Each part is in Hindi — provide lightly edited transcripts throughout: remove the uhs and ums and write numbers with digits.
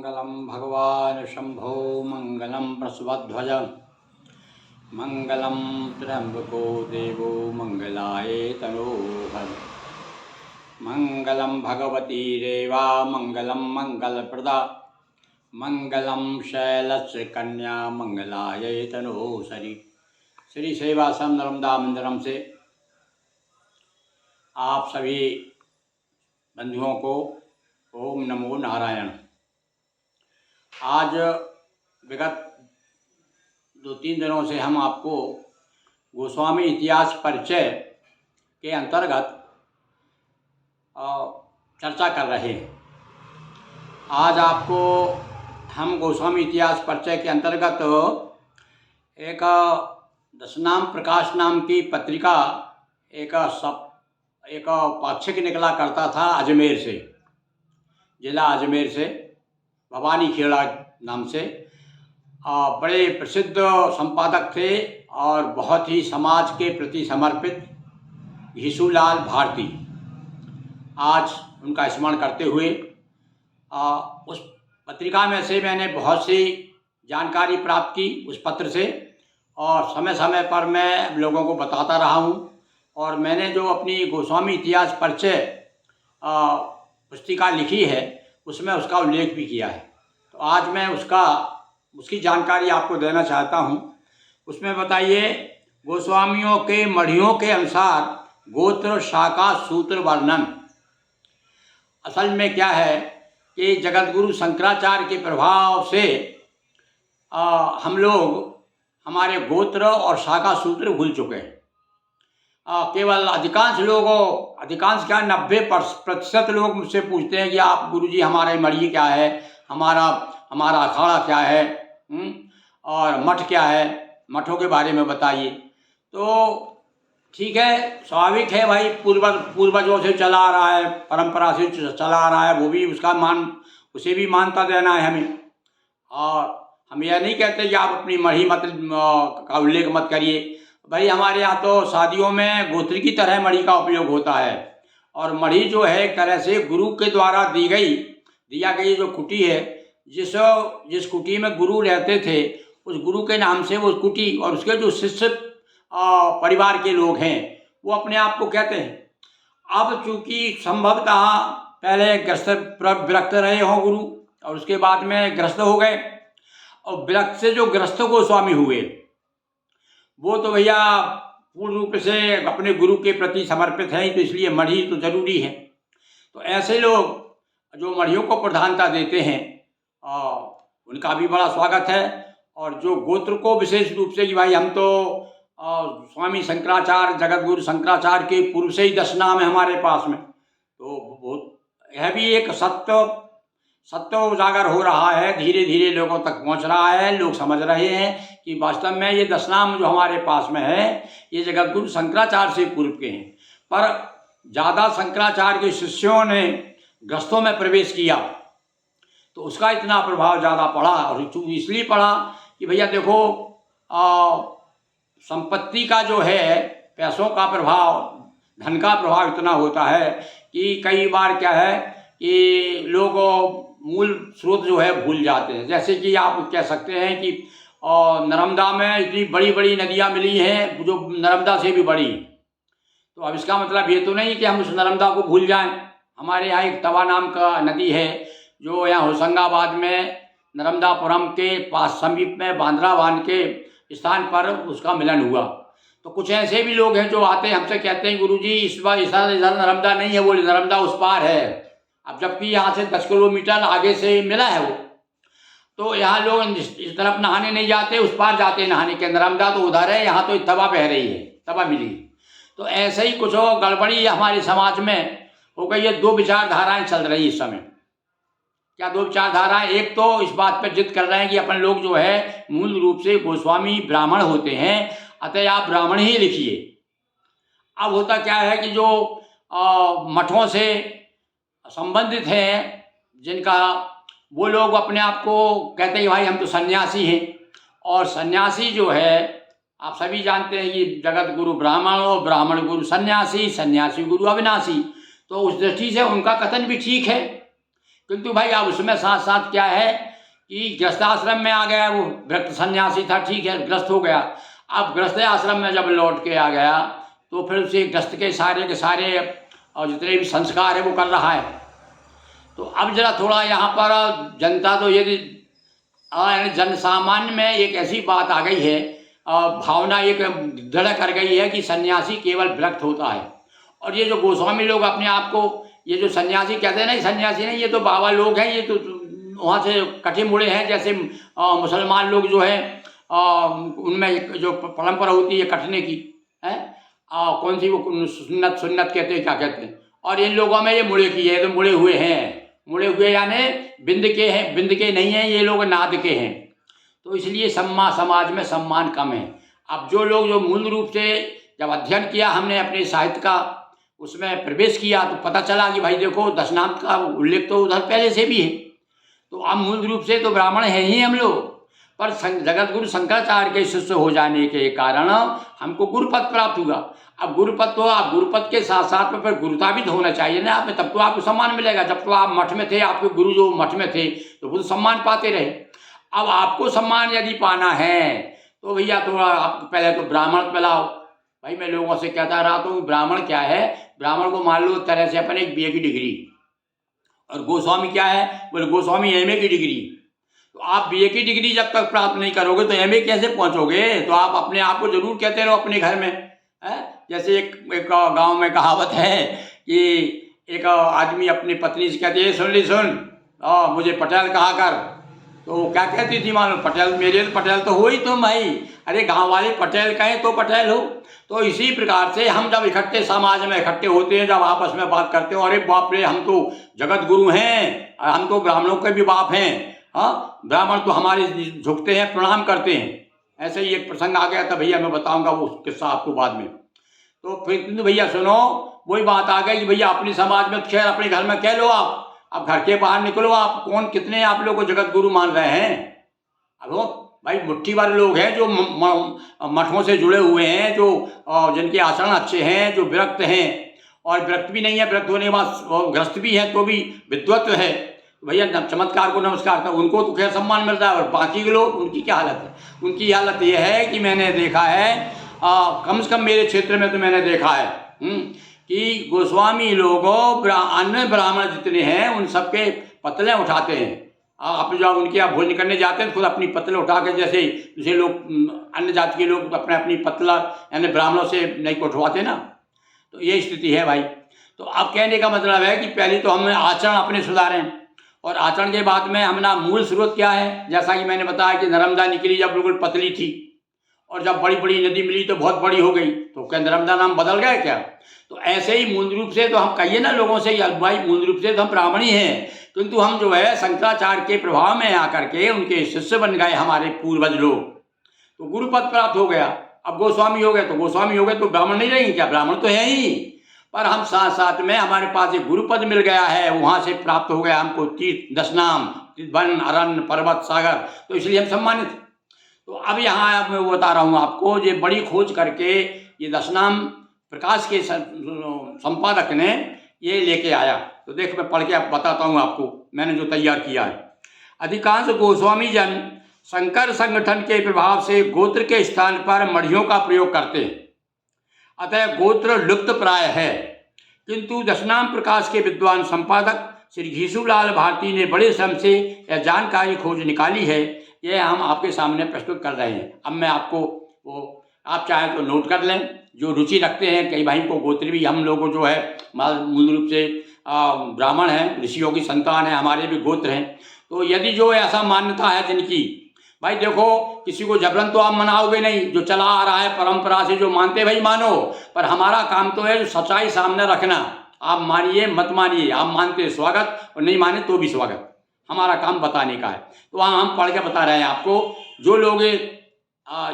मंगलम भगवान शंभो मंगलम प्रसवध्वज मंगलम त्र्यंबको देवो मंगलाय तनोहर मंगलम भगवती रेवा मंगलम मंगलप्रदा मंगलम शैलस्य कन्या मंगलाय तनोसरी। श्री सेवाश्रम नर्मदा मंदिरम से आप सभी बंधुओं को ओम नमो नारायण। आज विगत 2-3 दिनों से हम आपको गोस्वामी इतिहास परिचय के अंतर्गत चर्चा कर रहे हैं। आज आपको हम गोस्वामी इतिहास परिचय के अंतर्गत एक दशनाम प्रकाश नाम की पत्रिका एक पाक्षिक निकला करता था अजमेर से, जिला अजमेर से, भवानी खेड़ा नाम से। बड़े प्रसिद्ध संपादक थे और बहुत ही समाज के प्रति समर्पित घीसूलाल भारती। आज उनका स्मरण करते हुए उस पत्रिका में से मैंने बहुत सी जानकारी प्राप्त की उस पत्र से, और समय समय पर मैं लोगों को बताता रहा हूँ। और मैंने जो अपनी गोस्वामी इतिहास परिचय पुस्तिका लिखी है उसमें उसका उल्लेख भी किया है। तो आज मैं उसकी जानकारी आपको देना चाहता हूँ। उसमें बताइए, गोस्वामियों के मढ़ियों के अनुसार गोत्र शाखा सूत्र वर्णन। असल में क्या है कि जगतगुरु शंकराचार्य के प्रभाव से हम लोग हमारे गोत्र और शाखा सूत्र भूल चुके हैं। केवल अधिकांश क्या 90% लोग मुझसे पूछते हैं कि आप गुरुजी हमारे मढ़ी क्या है, हमारा अखाड़ा क्या है, और मठ क्या है, मठों के बारे में बताइए। तो ठीक है, स्वाभाविक है भाई, पूर्वजों से चला आ रहा है, परंपरा से चला आ रहा है, वो भी उसे भी मान्यता देना है हमें। और हम यह नहीं कहते कि आप अपनी मढ़ी मत का उल्लेख मत करिए। भाई हमारे यहाँ तो शादियों में गोत्र की तरह मढ़ी का उपयोग होता है, और मढ़ी जो है एक तरह से गुरु के द्वारा दिया गई जो कुटी है, जिस कुटी में गुरु रहते थे उस गुरु के नाम से वो कुटी और उसके जो शिष्य परिवार के लोग हैं वो अपने आप को कहते हैं। अब चूंकि संभवतः पहले विरक्त रहे हों गुरु, और उसके बाद में ग्रस्त हो गए, और विरक्त से जो ग्रस्त गोस्वामी हुए वो तो भैया पूर्ण रूप से अपने गुरु के प्रति समर्पित हैं, तो इसलिए मढ़ी तो जरूरी है। तो ऐसे लोग जो मढ़ियों को प्रधानता देते हैं उनका भी बड़ा स्वागत है। और जो गोत्र को विशेष रूप से कि भाई हम तो स्वामी शंकराचार्य, जगतगुरु शंकराचार्य के पूर्व से ही 10 नाम है हमारे पास में, तो यह भी एक सत्य उजागर हो रहा है, धीरे धीरे लोगों तक पहुंच रहा है। लोग समझ रहे हैं कि वास्तव में ये 10 नाम जो हमारे पास में है ये जगतगुरु शंकराचार्य से पूर्व के हैं। पर ज़्यादा शंकराचार्य के शिष्यों ने ग्रस्तों में प्रवेश किया तो उसका इतना प्रभाव ज़्यादा पड़ा, और इसलिए पड़ा कि भैया देखो संपत्ति का जो है, पैसों का प्रभाव, धन का प्रभाव इतना होता है कि कई बार क्या है कि लोग मूल स्रोत जो है भूल जाते हैं। जैसे कि आप कह सकते हैं कि नर्मदा में इतनी बड़ी बड़ी नदियाँ मिली हैं जो नर्मदा से भी बड़ी, तो अब इसका मतलब ये तो नहीं कि हम उस नर्मदा को भूल जाएं। हमारे यहाँ एक तवा नाम का नदी है जो यहाँ होशंगाबाद में नर्मदापुरम के पास समीप में बांद्रा बांध के स्थान पर उसका मिलन हुआ। तो कुछ ऐसे भी लोग हैं जो आते हैं हमसे कहते हैं गुरुजी इस बार इधर नर्मदा नहीं है, बोले नर्मदा उस पार है। अब जबकि यहाँ से 10 किलोमीटर आगे से मिला है वो, तो यहाँ लोग इस तरफ नहाने नहीं जाते, उस पार जाते नहाने के। नर्मदा तो उधर है, यहाँ तो तवा बह रही है, तवा मिली। तो ऐसे ही कुछ गड़बड़ी हमारे समाज में हो गई है। 2 विचारधाराएं चल रही इस समय। क्या 2 विचारधाराएं? एक तो इस बात पर जिद कर रहे हैं कि अपन लोग जो है मूल रूप से गोस्वामी ब्राह्मण होते हैं, अतः आप ब्राह्मण ही लिखिए। अब होता क्या है कि जो मठों से संबंधित हैं जिनका, वो लोग अपने आप को कहते हैं भाई हम तो सन्यासी हैं। और सन्यासी जो है आप सभी जानते हैं कि जगत गुरु ब्राह्मण हो, ब्राह्मण गुरु सन्यासी, सन्यासी गुरु अविनाशी। तो उस दृष्टि से उनका कथन भी ठीक है किंतु भाई अब उसमें साथ साथ क्या है कि गृहस्थाश्रम में आ गया, वो भक्त सन्यासी था, ठीक है, ग्रस्त हो गया। अब गृहस्थ आश्रम में जब लौट के आ गया तो फिर उसे गृहस्थ के सारे और जितने भी संस्कार है वो कर रहा है। तो अब जरा थोड़ा यहाँ पर जनता तो यदि जन सामान्य में एक ऐसी बात आ गई है, भावना एक दृढ़ कर गई है कि सन्यासी केवल विरक्त होता है। और ये जो गोस्वामी लोग अपने आप को ये जो सन्यासी कहते हैं ना, सन्यासी नहीं, ये तो बाबा लोग हैं, ये तो वहाँ से कटे मुड़े हैं। जैसे मुसलमान लोग जो है उनमें जो परंपरा होती है कटने की है, कौन सी वो सुन्नत कहते हैं, क्या कहते हैं, और इन लोगों में ये मुड़े की है, तो मुड़े हुए हैं, मुड़े हुए यानी बिंद के हैं, बिंद के नहीं हैं, ये लोग नाद के हैं। तो इसलिए समाज में सम्मान कम है। अब जो लोग जो मूल रूप से जब अध्ययन किया हमने अपने साहित्य का, उसमें प्रवेश किया, तो पता चला कि भाई देखो दशनाम का उल्लेख तो उधर पहले से भी है। तो अब मूल रूप से तो ब्राह्मण है ही हम लोग, पर जगत गुरु शंकराचार्य के शिष्य हो जाने के कारण हमको गुरुपद प्राप्त हुआ। अब गुरुपद तो आप गुरुपद के साथ साथ में फिर गुरुता भी तो होना चाहिए ना आप में, तब तो आपको सम्मान मिलेगा। जब तो आप मठ में थे, आपके गुरु जो मठ में थे तो वो सम्मान पाते रहे। अब आपको सम्मान यदि पाना है तो भैया थोड़ा आप पहले तो ब्राह्मण मिलाओ। भाई मैं लोगों से कहता रहा तो ब्राह्मण क्या है, ब्राह्मण को मान लो तरह से अपन एक BA की डिग्री, और गोस्वामी क्या है, बोले गोस्वामी MA की डिग्री। तो आप BA की डिग्री जब तक प्राप्त नहीं करोगे तो MA कैसे पहुंचोगे। तो आप अपने आप को जरूर कहते रहो अपने घर में है। जैसे एक गांव में कहावत है कि एक आदमी अपनी पत्नी से कहती है, सुन मुझे पटेल कहा कर। तो वो क्या कहती थी मालूम, पटेल मेरे पटेल तो हो ही तुम भाई, अरे गांव वाले पटेल कहें तो पटेल हो। तो इसी प्रकार से हम जब इकट्ठे समाज में इकट्ठे होते हैं, जब आपस में बात करते हो, अरे बाप रे हम तो जगत गुरु हैं, हम तो ब्राह्मणों के भी बाप हैं, हाँ ब्राह्मण तो हमारे झुकते हैं, प्रणाम करते हैं। ऐसे ही एक प्रसंग आ गया था भैया, मैं बताऊंगा वो किस्सा आपको बाद में। तो फिर भैया सुनो, वही बात आ गई कि भैया अपने समाज में खैर अपने घर में कह लो आप, अब घर के बाहर निकलो आप, कौन कितने आप लोग को जगत गुरु मान रहे हैं। अब भाई मुट्ठी वाले लोग हैं जो मठों से जुड़े हुए हैं, जो जिनके आचरण अच्छे हैं, जो विरक्त हैं, और विरक्त भी नहीं है, विरक्त होने के बाद ग्रस्त भी है तो भी विद्वत्व है, भैया चमत्कार को नमस्कार था, उनको तो खैर सम्मान मिलता है। और बाकी के लोग, उनकी क्या हालत है, उनकी हालत ये है कि मैंने देखा है, कम से कम मेरे क्षेत्र में तो मैंने देखा है कि गोस्वामी लोगों अन्य ब्राह्मण जितने हैं उन सबके पतले उठाते हैं। आप जब उनके यहाँ भोजन करने जाते हैं तो खुद अपनी पतले उठा के, जैसे दूसरे लोग अन्य जाति के लोग अपनी पतला यानी ब्राह्मणों से नहीं उठवाते ना, तो ये स्थिति है भाई। तो अब कहने का मतलब है कि पहले तो हम आचरण अपने सुधारें, और आचरण के बाद में हमारा मूल स्रोत क्या है, जैसा कि मैंने बताया कि नर्मदा निकली जब बिल्कुल पतली थी, और जब बड़ी बड़ी नदी मिली तो बहुत बड़ी हो गई, तो क्या नर्मदा नाम बदल गया क्या। तो ऐसे ही मूल रूप से तो हम कहिए ना लोगों से, भाई मूल रूप से तो हम ब्राह्मण ही हैं, किंतु हम जो है शंकराचार्य के प्रभाव में आकर के उनके शिष्य बन गए हमारे पूर्वज लोग, तो गुरुपद प्राप्त हो गया। अब गोस्वामी हो गए तो गोस्वामी हो गए तो ब्राह्मण नहीं रहेंगे क्या, ब्राह्मण तो है ही, पर हम साथ साथ में हमारे पास एक गुरुपद मिल गया है, वहाँ से प्राप्त हो गया हमको तीर्थ दशनाम, वन अरण्य पर्वत सागर, तो इसलिए हम सम्मानित। तो अब यहाँ मैं बता रहा हूँ आपको, ये बड़ी खोज करके ये दशनाम प्रकाश के संपादक ने ये लेके आया। तो देख मैं पढ़ के आप बताता हूँ आपको मैंने जो तैयार किया है। अधिकांश गोस्वामी जन शंकर संगठन के प्रभाव से गोत्र के स्थान पर मढ़ियों का प्रयोग करते हैं, अतः गोत्र लुप्त प्राय है, किंतु दशनाम प्रकाश के विद्वान संपादक श्री घीसूलाल भारती ने बड़े श्रम से यह जानकारी खोज निकाली है, यह हम आपके सामने प्रस्तुत कर रहे हैं। अब मैं आपको वो आप चाहें तो नोट कर लें, जो रुचि रखते हैं, कई भाई को गोत्र भी हम लोगों जो है मूल रूप से ब्राह्मण हैं, ऋषियों की संतान है, हमारे भी गोत्र हैं। तो यदि जो ऐसा मान्यता है जिनकी, भाई देखो किसी को जबरन तो आप मनाओगे नहीं, जो चला आ रहा है परंपरा से जो मानते भाई मानो, पर हमारा काम तो है जो सच्चाई सामने रखना। आप मानिए मत मानिए, आप मानते स्वागत और नहीं माने तो भी स्वागत, हमारा काम बताने का है। तो वहाँ हम पढ़ के बता रहे हैं आपको। जो लोग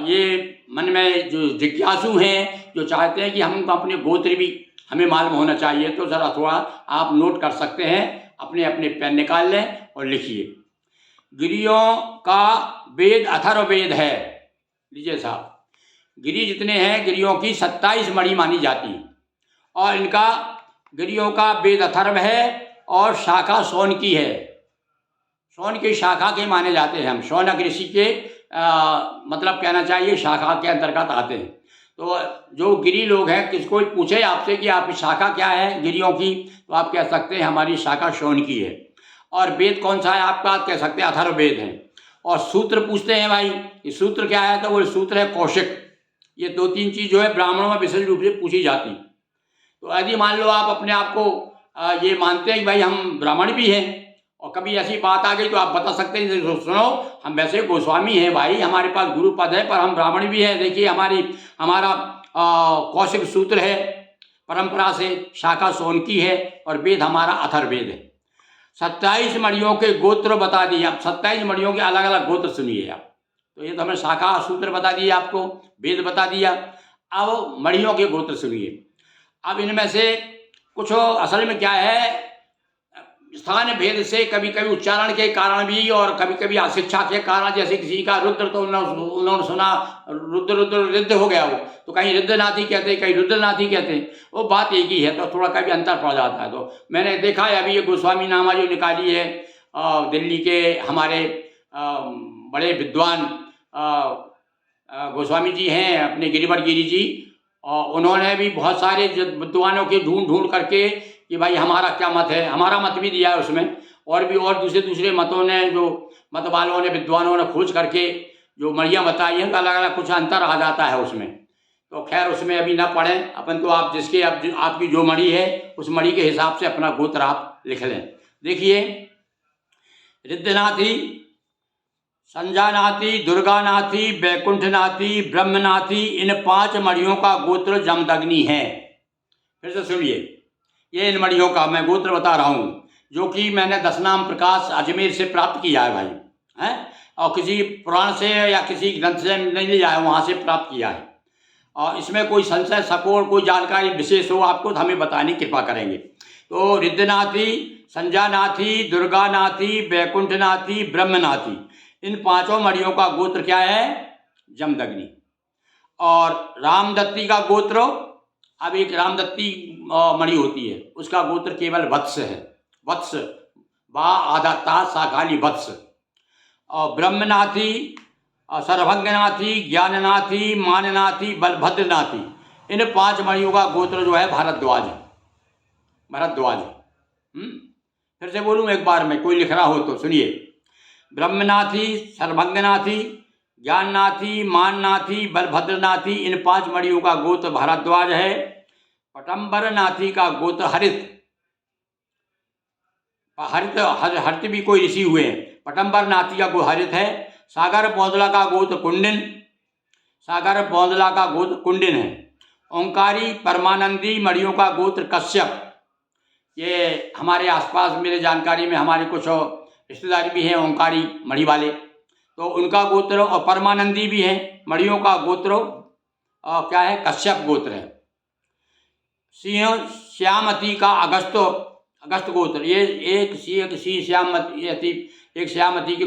ये मन में जो जिज्ञासु हैं, जो चाहते हैं कि हम अपने गोत्र भी हमें मालूम होना चाहिए, तो ज़रा थोड़ा आप नोट कर सकते हैं, अपने अपने पेन निकाल लें और लिखिए। गिरियों का वेद अथर्ववेद है। लीजिए साहब, गिरी जितने हैं, गिरियों की 27 मणि मानी जाती है, और इनका गिरियों का वेद अथर्व है और शाखा सौन की है। सौन की शाखा के माने जाते हैं हम, शौनक ऋषि के मतलब कहना चाहिए शाखा के अंतर्गत आते हैं। तो जो गिरी लोग हैं, किसको पूछे आपसे कि आपकी शाखा क्या है गिरियों की, तो आप कह सकते हैं हमारी शाखा शौन की है। और वेद कौन सा है आपका, कह सकते हैं अथर्ववेद है। और सूत्र पूछते हैं भाई, ये सूत्र क्या है, तो वो सूत्र है कौशिक। ये 2-3 चीज़ जो है ब्राह्मणों में विशेष रूप से पूछी जाती। तो यदि मान लो आप अपने आप को ये मानते हैं कि भाई हम ब्राह्मण भी हैं, और कभी ऐसी बात आ गई तो आप बता सकते हैं सुनो हम वैसे गोस्वामी हैं भाई, हमारे पास गुरु पद है, पर हम ब्राह्मण भी हैं। देखिए हमारा कौशिक सूत्र है, परंपरा से शाखा सोनकी है, और वेद हमारा अथर्ववेद है। 27 मणियों के गोत्र बता दिए। अब 27 मणियों के अलग अलग गोत्र सुनिए आप। तो ये तो हमने शाखा सूत्र बता दिए आपको, वेद बता दिया। अब मणियों के गोत्र सुनिए। अब इनमें से कुछ असल में क्या है, स्थान भेद से कभी कभी उच्चारण के कारण भी, और कभी कभी अशिक्षा के कारण, जैसे किसी का रुद्र तो उन्होंने सुना रुद्र रुद्र रिद्ध हो गया, वो तो कहीं रिद्धनाथी कहते हैं, कहीं रुद्रनाथी कहते हैं, वो बात एक ही है, तो थोड़ा कभी अंतर पड़ जाता है। तो मैंने देखा है अभी ये गोस्वामी नामा जो निकाली है दिल्ली के हमारे बड़े विद्वान गोस्वामी जी हैं, अपने गिरिवर गिरी जी, और उन्होंने भी बहुत सारे विद्वानों के ढूंढ करके कि भाई हमारा क्या मत है, हमारा मत भी दिया है उसमें, और भी और दूसरे मतों ने, जो मत वालों ने, विद्वानों ने खोज करके जो मणियाँ बताई हैं, तो अलग अलग कुछ अंतर आ जाता है उसमें। तो खैर उसमें अभी ना पढ़ें अपन, तो आप जिसके आपकी जो मणि है उस मणि के हिसाब से अपना गोत्र आप लिख लें। देखिए रिद्धनाथी, संजानाथी, दुर्गानाथी, बैकुंठनाथी, ब्रह्मनाथी, इन 5 मणियों का गोत्र जमदग्नि है। फिर से सुनिए, ये इन मणियों का मैं गोत्र बता रहा हूँ, जो कि मैंने 10 नाम प्रकाश अजमेर से प्राप्त किया है भाई, हैं, और किसी पुराण से या किसी ग्रंथ से नहीं लिया है, वहाँ से प्राप्त किया है। और इसमें कोई संशय सकोर कोई जानकारी विशेष हो आपको तो हमें बताने की कृपा करेंगे। तो रिद्धनाथी, संजानाथी, दुर्गानाथी, बैकुंठनाथी, ब्रह्मनाथी, इन 5 मणियों का गोत्र क्या है, जमदग्नि। और रामदत्ती का गोत्र, अब एक रामदत्ती मणि होती है, उसका गोत्र केवल वत्स है, वत्स, बा आधा ता सा खाली वत्स। और ब्रह्मनाथी, सर्वभंगनाथी, ज्ञाननाथी, माननाथी, बलभद्रनाथी, इन 5 मणियों का गोत्र जो है भारद्वाज, भारद्वाज। फिर से बोलूँ एक बार में, कोई लिख रहा हो तो सुनिए। ब्रह्मनाथी, सर्वभंगनाथी, ज्ञाननाथी, माननाथी, बलभद्रनाथी, इन 5 मणियों का गोत्र भारद्वाज है। पटम्बरनाथी का गोत्र हरित, हरित भी कोई ऋषि हुए हैं। पटम्बरनाथी का गोत्र हरित है। सागर बौंदला का गोत्र कुंडिन, सागर बौंदला का गोत्र कुंडिन है। ओंकारी परमानंदी मणियों का गोत्र कश्यप, ये हमारे आसपास मेरे जानकारी में हमारे कुछ रिश्तेदार भी हैं ओंकारी मणि वाले, तो उनका गोत्र, और परमानंदी भी हैं, मणियों का गोत्र क्या है, कश्यप गोत्र है। सिंह श्यामती का अगस्त गोत्र, ये एक श्यामती, एक श्यामती की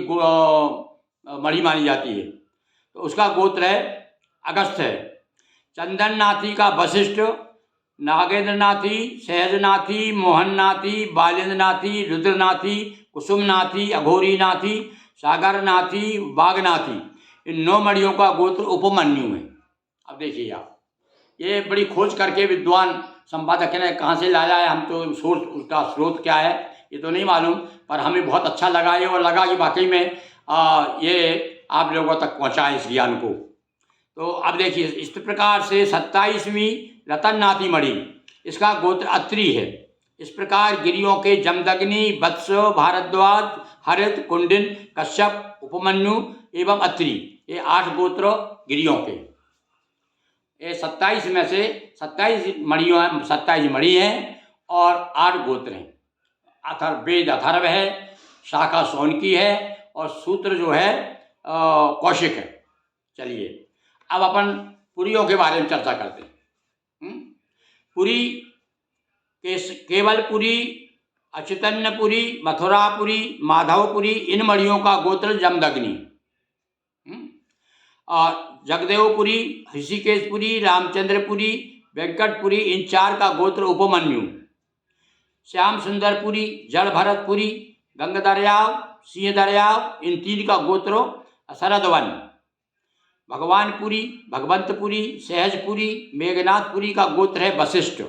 मणि मानी जाती है, तो उसका गोत्र है अगस्त है। चंदननाथी का वशिष्ठ, नागेंद्रनाथी, सहजनाथी, मोहननाथी, बालेंद्रनाथी, रुद्रनाथी, कुसुमनाथी, अघोरीनाथी, सागरनाथी, बागनाथी, इन 9 मणियों का गोत्र उपमन्यु है। अब देखिए आप, ये बड़ी खोज करके विद्वान संपादक ने कहाँ से लाया है, हम तो सोर्स, उसका स्रोत क्या है ये तो नहीं मालूम, पर हमें बहुत अच्छा लगा ये, और लगा कि वाकई में ये आप लोगों तक पहुँचाएँ इस ज्ञान को। तो अब देखिए इस प्रकार से 27वीं रतननाथी मणि, इसका गोत्र अत्रि है। इस प्रकार गिरियों के जमदग्नि, वत्स, भारद्वाज, हरित, कुंडिन, कश्यप, उपमन्यु एवं अत्रि, ये 8 गोत्र गिरियों के। ये 27 में से 27 मणि हैं और 8 गोत्र हैं। वेद अथर्व है, शाखा सौनकी है, और सूत्र जो है कौशिक है। चलिए अब अपन पुरियों के बारे में चर्चा करते हैं। पुरी, केवलपुरी, अचैतन्यपुरी, मथुरापुरी, माधवपुरी, इन मणियों का गोत्र जमदग्नि। और जगदेवपुरी, ऋषिकेशपुरी, रामचंद्रपुरी, वेंकटपुरी, इन 4 का गोत्र उपमन्यु। श्याम सुंदरपुरी, जड़ भरतपुरी, गंग दरियाव, सिंह दरियाव, इन 3 का गोत्र शरदवन। भगवानपुरी, भगवंतपुरी, सहजपुरी, मेघनाथपुरी का गोत्र है वशिष्ठ।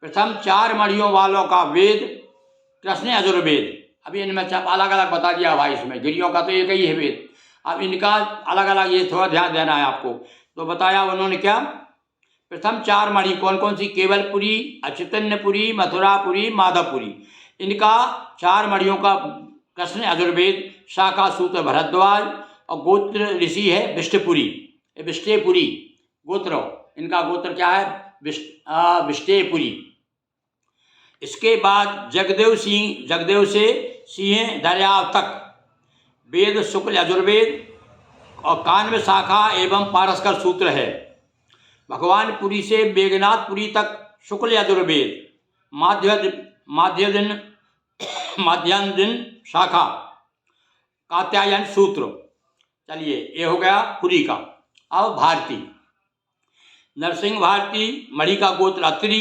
प्रथम 4 मणियों वालों का वेद कृष्ण यजुर्वेद। अभी इनमें अलग अलग बता दिया भाई, इसमें गिरियों का तो एक ही है वेद, अब इनका अलग अलग, ये थोड़ा ध्यान देना है आपको। तो बताया उन्होंने क्या, प्रथम 4 मणि कौन कौन सी, केवलपुरी, अच्युतन्यपुरी, मथुरापुरी, माधवपुरी। इनका 4 मणियों का कृष्ण यजुर्वेद, शाखा सूत्र भरद्वाज और गोत्र ऋषि है विष्टपुरी, विष्टेपुरी गोत्र। इनका गोत्र क्या है, विष्टेपुरी। इसके बाद जगदेव से सिंह दरियाव तक वेद शुक्ल यजुर्वेद और 91 शाखा एवं पारस्कर सूत्र है। भगवानपुरी से मेघनाथपुरी तक शुक्ल यजुर्वेद, माध्यान्ह शाखा, कात्यायन सूत्र। चलिए ये हो गया पुरी का। अब भारती, नरसिंह भारती मणि का गोत्र अत्रि,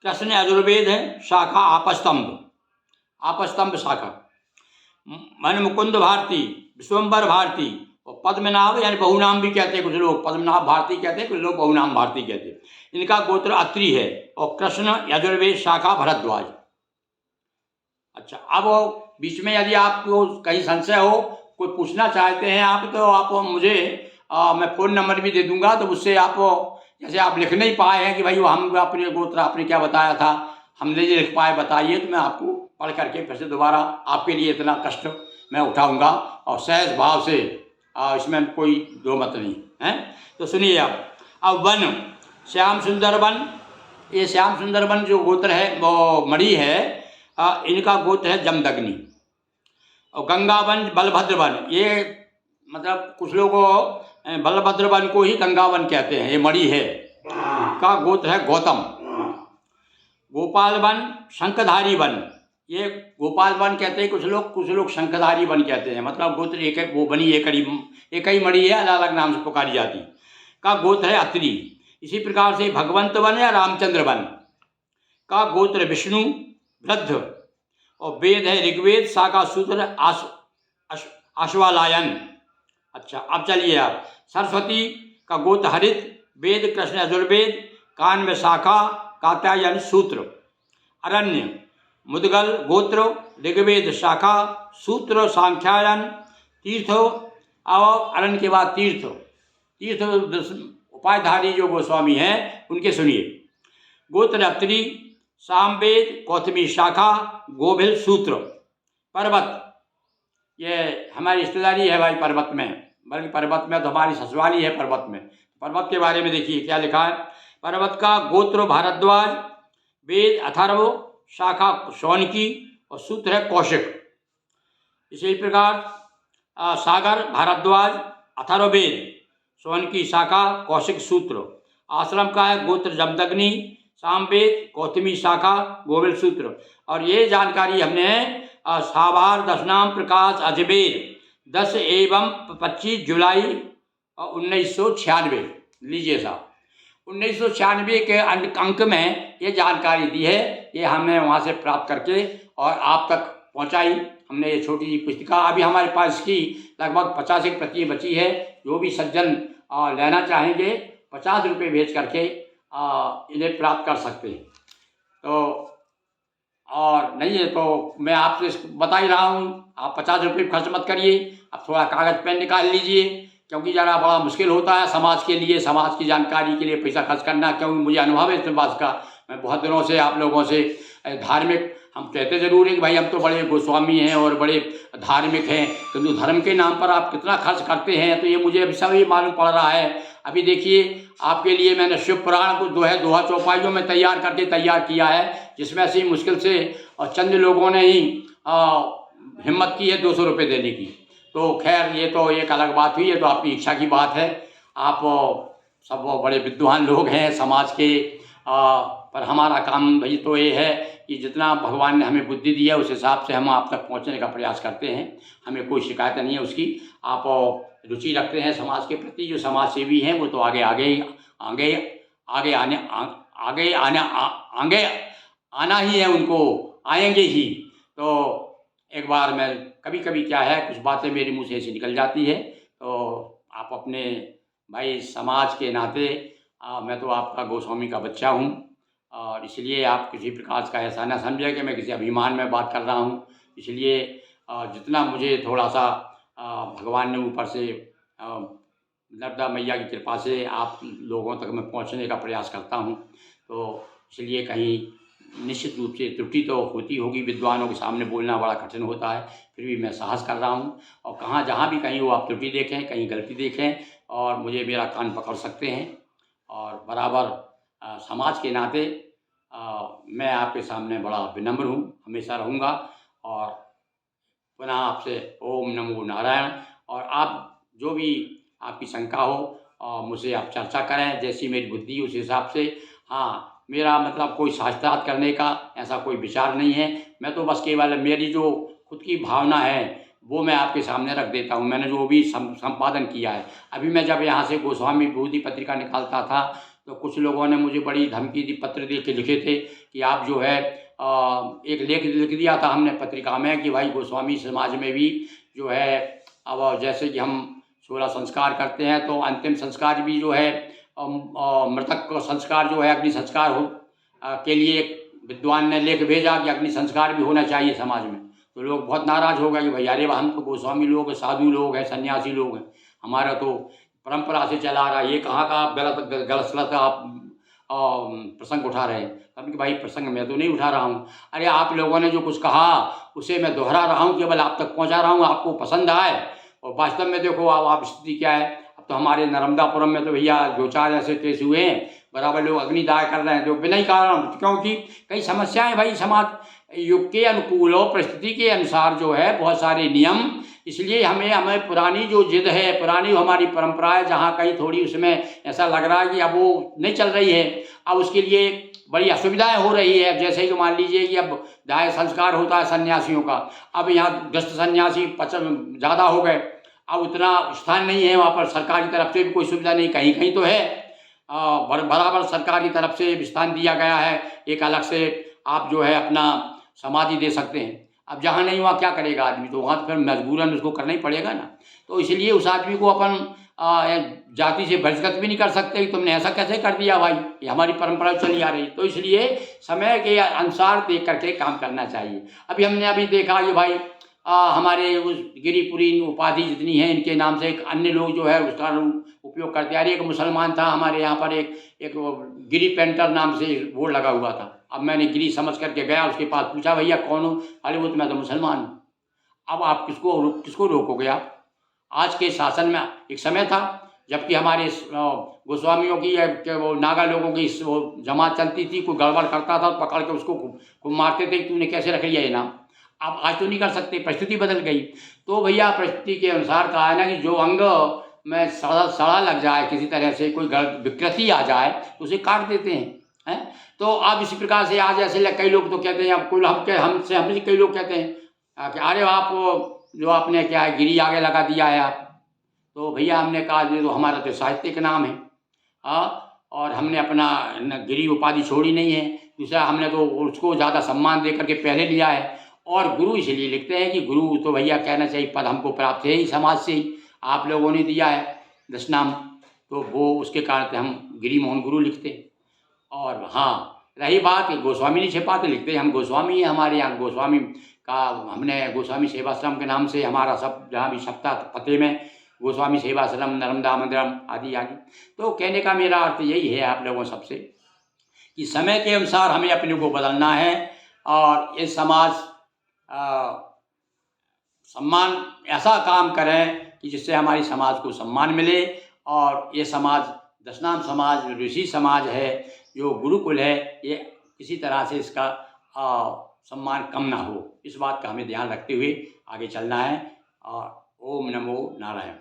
कृष्ण यजुर्वेद है, शाखा आपस्तंभ शाखा। मन मुकुंद भारती, विश्वम्बर भारती और पद्मनाभ, यानी बहुनाम भी कहते हैं कुछ लोग, पद्मनाभ भारती कहते हैं कुछ लोग, बहुनाम भारती कहते हैं। इनका गोत्र अत्रि है और कृष्ण यजुर्वेद शाखा भरद्वाज। अच्छा, अब बीच में यदि आपको कहीं संशय हो, कोई पूछना चाहते हैं आप, तो आप मुझे मैं फ़ोन नंबर भी दे दूंगा, तो उससे आप, जैसे आप लिख नहीं पाए हैं कि भाई वो हम अपने गोत्र आपने क्या बताया था, हम नहीं लिख पाए, बताइए, तो मैं आपको पढ़ करके फिर से दोबारा आपके लिए इतना कष्ट मैं उठाऊंगा और सहज भाव से, इसमें कोई दो मत नहीं है। तो सुनिए अब वन, श्याम सुंदर वन। ये श्याम सुंदर वन जो गोत्र है, वो मणि है, इनका गोत्र है जमदग्नि। और गंगा वन, बलभद्र वन, ये मतलब कुछ लोग बलभद्र वन को ही गंगा वन कहते हैं, ये मणि है, का गोत्र है गौतम। गोपाल वन, शंखधारी वन, ये गोपाल वन कहते हैं कुछ लोग शंखधारी वन कहते हैं, मतलब गोत्र एक है, वो बनी एक ही मणि है, अलग अलग नाम से पुकारी जाती, का गोत्र है अत्रि। इसी प्रकार से भगवंत वन या रामचंद्र वन का गोत्र विष्णु वृद्ध और वेद है ऋग्वेद, शाखा सूत्र आश्वालायन। अच्छा, अब चलिए आप सरस्वती का गोत्र हरित, वेद कृष्ण यजुर्वेद, 91 शाखा, कात्यायन सूत्र। अरण्य मुदगल गोत्र, ऋग्वेद शाखा, सूत्र सांख्यायन। तीर्थ, और अरण्य के बाद तीर्थ उपायधारी जो गोस्वामी हैं उनके सुनिए। गोत्र अत्रि, सामवेद, कौथमी शाखा, गोभिल सूत्र। पर्वत, ये हमारी रिश्तेदारी है भाई पर्वत में, बल्कि पर्वत में तो हमारी ससुराली है पर्वत में। पर्वत के बारे में देखिए क्या लिखा है। पर्वत का गोत्र भारद्वाज, वेद अथर्व, शाखा शौनकी और सूत्र है कौशिक। इसी प्रकार सागर भारद्वाज, अथर्ववेद, शौनकी शाखा, कौशिक सूत्र। आश्रम का है गोत्र जमदग्नि, सामवेद, गौतमी शाखा, गोविल सूत्र। और ये जानकारी हमने साभार दशनाम प्रकाश अजमेर 10 एवं 25 जुलाई 1996, लीजिए साहब, 1996 के अंक में ये जानकारी दी है। ये हमने वहाँ से प्राप्त करके और आप तक पहुँचाई हमने ये छोटी सी पुस्तिका। अभी हमारे पास की लगभग 50 एक प्रतियाँ बची है। जो भी सज्जन लेना चाहेंगे 50 रुपये भेज करके इन्हें प्राप्त कर सकते हैं। तो और नहीं है तो मैं आपसे बता ही रहा हूँ, आप 50 रुपये खर्च मत करिए, आप थोड़ा कागज़ पेन निकाल लीजिए, क्योंकि ज़रा बड़ा मुश्किल होता है समाज के लिए, समाज की जानकारी के लिए पैसा खर्च करना, क्योंकि मुझे अनुभव है इस बात का। मैं बहुत दिनों से आप लोगों से धार्मिक, हम कहते ज़रूर हैं कि भाई हम तो बड़े गोस्वामी हैं और बड़े धार्मिक हैं, किंतु धर्म के नाम पर आप कितना खर्च करते हैं तो ये मुझे अभी सब ही मालूम पड़ रहा है। अभी देखिए आपके लिए मैंने शिव पुराण को दोहा चौपाइयों में तैयार किया है, जिसमें से मुश्किल से और चंद लोगों ने ही हिम्मत की है 200 रुपये देने की। तो खैर ये तो एक अलग बात हुई है, तो आपकी इच्छा की बात है। आप सब बड़े विद्वान लोग हैं समाज के, पर हमारा काम भाई तो ये है कि जितना भगवान ने हमें बुद्धि दी है उस हिसाब से हम आप तक पहुंचने का प्रयास करते हैं। हमें कोई शिकायत नहीं है उसकी। आप रुचि रखते हैं समाज के प्रति, जो समाज सेवी हैं वो तो आना ही है उनको, आएंगे ही। तो एक बार मैं कभी कभी क्या है, कुछ बातें मेरे मुँह से ऐसी निकल जाती है, तो आप अपने भाई समाज के नाते मैं तो आपका गोस्वामी का बच्चा हूँ, और इसलिए आप किसी प्रकार का ऐसा ना समझें कि मैं किसी अभिमान में बात कर रहा हूँ। इसलिए जितना मुझे थोड़ा सा भगवान ने ऊपर से नर्मदा मैया की कृपा से आप लोगों तक मैं पहुँचने का प्रयास करता हूँ। तो इसलिए कहीं निश्चित रूप से त्रुटि तो होती होगी, विद्वानों के सामने बोलना बड़ा कठिन होता है, फिर भी मैं साहस कर रहा हूँ। और कहाँ जहाँ भी कहीं वो आप त्रुटि देखें, कहीं गलती देखें, और मुझे मेरा कान पकड़ सकते हैं। और बराबर समाज के नाते मैं आपके सामने बड़ा विनम्र हूँ, हमेशा रहूँगा। और पुनः आपसे ओम नमो नारायण। और आप जो भी आपकी शंका हो मुझसे आप चर्चा करें, जैसी मेरी बुद्धि उस हिसाब से। हाँ, मेरा मतलब कोई शास्त्रार्थ करने का ऐसा कोई विचार नहीं है। मैं तो बस केवल मेरी जो खुद की भावना है वो मैं आपके सामने रख देता हूँ। मैंने जो भी संपादन किया है, अभी मैं जब यहाँ से गोस्वामी विभूति पत्रिका निकालता था तो कुछ लोगों ने मुझे बड़ी धमकी दी, पत्र दे के लिखे थे कि आप जो है एक लेख लिख दिया था हमने पत्रिका में कि भाई गोस्वामी समाज में भी जो है, अब जैसे कि हम 16 संस्कार करते हैं तो अंतिम संस्कार भी जो है मृतक का संस्कार जो है अग्नि संस्कार हो के लिए एक विद्वान ने लेख भेजा कि अग्नि संस्कार भी होना चाहिए समाज में। तो लोग बहुत नाराज हो गए कि भाई अरे हम तो गोस्वामी लोग हैं, साधु लोग हैं, सन्यासी लोग हैं, हमारा तो परंपरा से चला आ रहा है, ये कहाँ का आप गलत सलत आप प्रसंग उठा रहे हैं। तब कि भाई प्रसंग मैं तो नहीं उठा रहा हूँ, अरे आप लोगों ने जो कुछ कहा उसे मैं दोहरा रहा हूँ, केवल आप तक पहुँचा रहा हूँ, आपको पसंद आए। और वास्तव में देखो आप स्थिति क्या है। अब तो हमारे नर्मदापुरम में तो भैया 2-4 ऐसे केस हुए हैं, बराबर लोग अग्निदाह कर रहे हैं, जो बिना ही कारण, क्योंकि कई समस्याएं भाई समाज युग के अनुकूल और परिस्थिति के अनुसार जो है बहुत सारे नियम, इसलिए हमें पुरानी जो जिद है, पुरानी हमारी परंपरा है, जहाँ कहीं थोड़ी उसमें ऐसा लग रहा है कि अब वो नहीं चल रही है, अब उसके लिए बड़ी असुविधाएं हो रही है। जैसे कि मान लीजिए कि अब दाह संस्कार होता है सन्यासियों का, अब यहाँ ग्रस्त सन्यासी ज़्यादा हो गए, अब उतना स्थान नहीं है वहाँ पर, सरकार की तरफ से भी कोई सुविधा नहीं, कहीं कहीं तो है बराबर सरकार की तरफ से स्थान दिया गया है, एक अलग से आप जो है अपना समाधि दे सकते हैं। अब जहाँ नहीं वहाँ क्या करेगा आदमी, तो वहाँ तो फिर मजबूरन उसको करना ही पड़ेगा ना। तो इसलिए उस आदमी को अपन जाति से बहिष्कृत भी नहीं कर सकते कि तुमने ऐसा कैसे कर दिया भाई, ये हमारी परंपरा चली आ रही। तो इसलिए समय के अनुसार देख करके काम करना चाहिए। अभी हमने अभी देखा कि भाई हमारे उस गिरिपुरी उपाधि जितनी है इनके नाम से एक अन्य लोग जो है उसका उपयोग करते हैं। अरे एक मुसलमान था हमारे यहाँ पर, एक गिरी पेंटर नाम से बोर्ड लगा हुआ था। अब मैंने गिरी समझ करके गया उसके पास, पूछा भैया कौन हो, अरे वो तो मैं तो मुसलमान हूँ। अब आप किसको रोकोगे आप। आज के शासन में एक समय था जबकि हमारे गोस्वामियों की वो नागा लोगों की वो जमात चलती थी, कोई गड़बड़ करता था पकड़ के उसको खूब मारते थे कि तूने कैसे रख लिया ये नाम। अब आज तो नहीं कर सकते, परिस्थिति बदल गई। तो भैया परिस्थिति के अनुसार कहा है ना कि जो अंग में सड़ा लग जाए, किसी तरह से कोई विकृति आ जाए तो उसे काट देते हैं। तो अब इसी प्रकार से आज ऐसे कई लोग तो कहते हैं, अब कुल हमसे कई लोग कहते हैं कि अरे आप जो आपने क्या है गिरी आगे लगा दिया है आप। तो भैया हमने कहा ये तो हमारा तो साहित्यिक नाम है और हमने अपना गिरी उपाधि छोड़ी नहीं है। दूसरा हमने तो उसको ज़्यादा सम्मान दे करके पहले लिया है। और गुरु इसलिए लिखते हैं कि गुरु तो भैया कहना चाहिए पद हमको प्राप्त है ही समाज से ही, आप लोगों ने दिया है दशनाम, तो वो उसके कारण से हम गिरी मोहन गुरु लिखते हैं। और हाँ, रही बात गोस्वामी नहीं छिपाते, लिखते हैं हम गोस्वामी हैं। हमारे यहाँ गोस्वामी का हमने गोस्वामी सेवाश्रम के नाम से हमारा सब जहाँ भी सप्ताह पते में गोस्वामी सेवाश्रम, नर्मदा मंदिरम आदि आदि। तो कहने का मेरा अर्थ यही है आप लोगों सबसे कि समय के अनुसार हमें अपने को बदलना है और ये समाज सम्मान ऐसा काम करें कि जिससे हमारी समाज को सम्मान मिले। और ये समाज दशनाम समाज ऋषि समाज है, जो गुरुकुल है, ये किसी तरह से इसका सम्मान कम ना हो, इस बात का हमें ध्यान रखते हुए आगे चलना है। और ओम नमो नारायण।